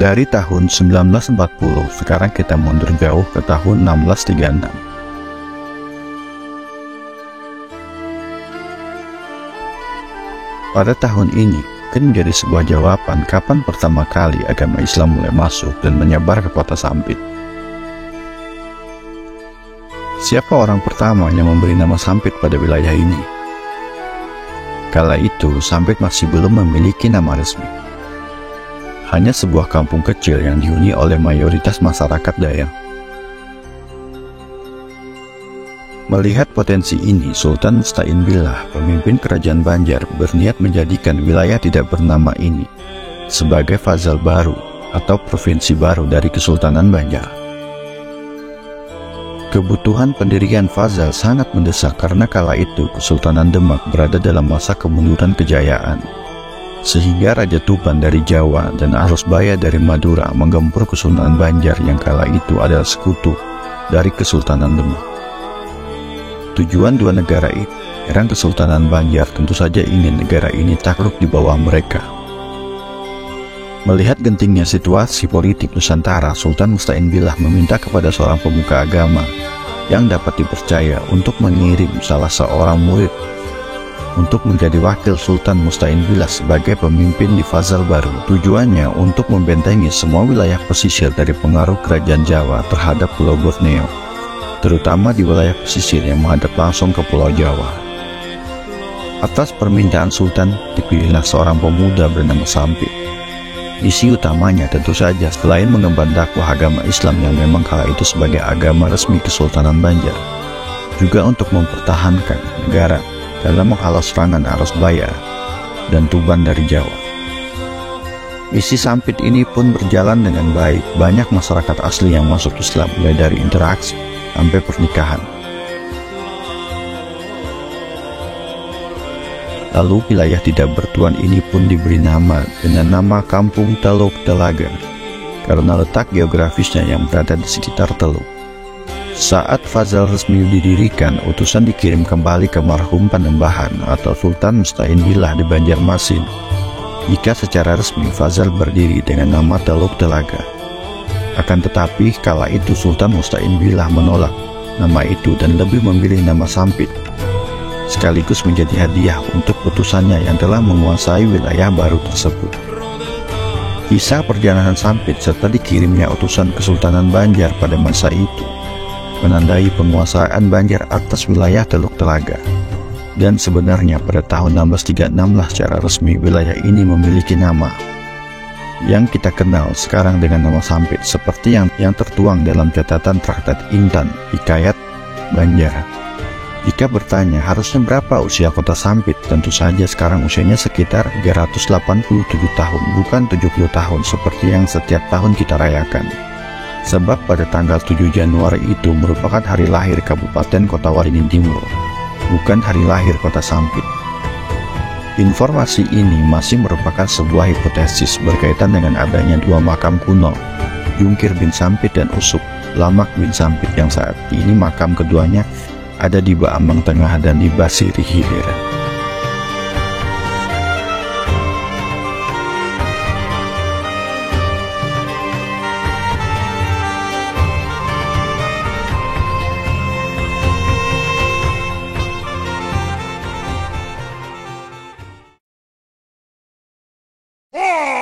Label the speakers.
Speaker 1: Dari tahun 1940, sekarang kita mundur jauh ke tahun 1636. Pada tahun ini, mungkin menjadi sebuah jawaban kapan pertama kali agama Islam mulai masuk dan menyebar ke kota Sampit. Siapa orang pertama yang memberi nama Sampit pada wilayah ini? Kala itu, Sampit masih belum memiliki nama resmi. Hanya sebuah kampung kecil yang dihuni oleh mayoritas masyarakat Dayak. Melihat potensi ini, Sultan Musta'in Billah, pemimpin kerajaan Banjar, berniat menjadikan wilayah tidak bernama ini sebagai fazal baru atau provinsi baru dari Kesultanan Banjar. Kebutuhan pendirian fazal sangat mendesak karena kala itu Kesultanan Demak berada dalam masa kemunduran kejayaan, sehingga Raja Tuban dari Jawa dan Arus Baya dari Madura menggempur Kesultanan Banjar yang kala itu adalah sekutu dari Kesultanan Demak. Tujuan dua negara itu, Erang Kesultanan Banjar tentu saja ingin negara ini takluk di bawah mereka. Melihat gentingnya situasi politik Nusantara, Sultan Musta'in Billah meminta kepada seorang pemuka agama yang dapat dipercaya untuk mengirim salah seorang murid untuk menjadi wakil Sultan Musta'in Billah sebagai pemimpin di fazal baru. Tujuannya untuk membentengi semua wilayah pesisir dari pengaruh kerajaan Jawa terhadap Pulau Borneo, terutama di wilayah pesisir yang menghadap langsung ke Pulau Jawa. Atas permintaan Sultan, dipilihlah seorang pemuda bernama Sampit. Misi utamanya tentu saja selain mengemban dakwah agama Islam yang memang kala itu sebagai agama resmi Kesultanan Banjar, juga untuk mempertahankan negara dalam menghalau serangan Arus Baya dan Tuban dari Jawa. Misi Sampit ini pun berjalan dengan baik. Banyak masyarakat asli yang masuk Islam, mulai dari interaksi sampai pernikahan. Lalu wilayah tidak bertuan ini pun diberi nama dengan nama Kampung Teluk Telaga karena letak geografisnya yang berada di sekitar teluk. Saat fazal resmi didirikan, utusan dikirim kembali ke marhum Panembahan atau Sultan Musta'in Billah di Banjarmasin jika secara resmi fazal berdiri dengan nama Teluk Telaga. Akan tetapi kala itu Sultan Musta'in Billah menolak nama itu dan lebih memilih nama Sampit, sekaligus menjadi hadiah untuk utusannya yang telah menguasai wilayah baru tersebut. Kisah perjalanan Sampit serta dikirimnya utusan Kesultanan Banjar pada masa itu menandai penguasaan Banjar atas wilayah Teluk Telaga. Dan sebenarnya pada tahun 1636 lah secara resmi wilayah ini memiliki nama yang kita kenal sekarang dengan nama Sampit, seperti yang tertuang dalam catatan Traktat Intan Hikayat Banjar. Jika bertanya harusnya berapa usia kota Sampit, tentu saja sekarang usianya sekitar 387 tahun, bukan 70 tahun seperti yang setiap tahun kita rayakan. Sebab pada tanggal 7 Januari itu merupakan hari lahir Kabupaten Kota Waringin Timur, bukan hari lahir kota Sampit. Informasi ini masih merupakan sebuah hipotesis berkaitan dengan adanya dua makam kuno, Jungkir bin Sampit dan Usuk Lamak bin Sampit, yang saat ini makam keduanya ada di Baambang Tengah dan di Basiri Hilir.
Speaker 2: Ah!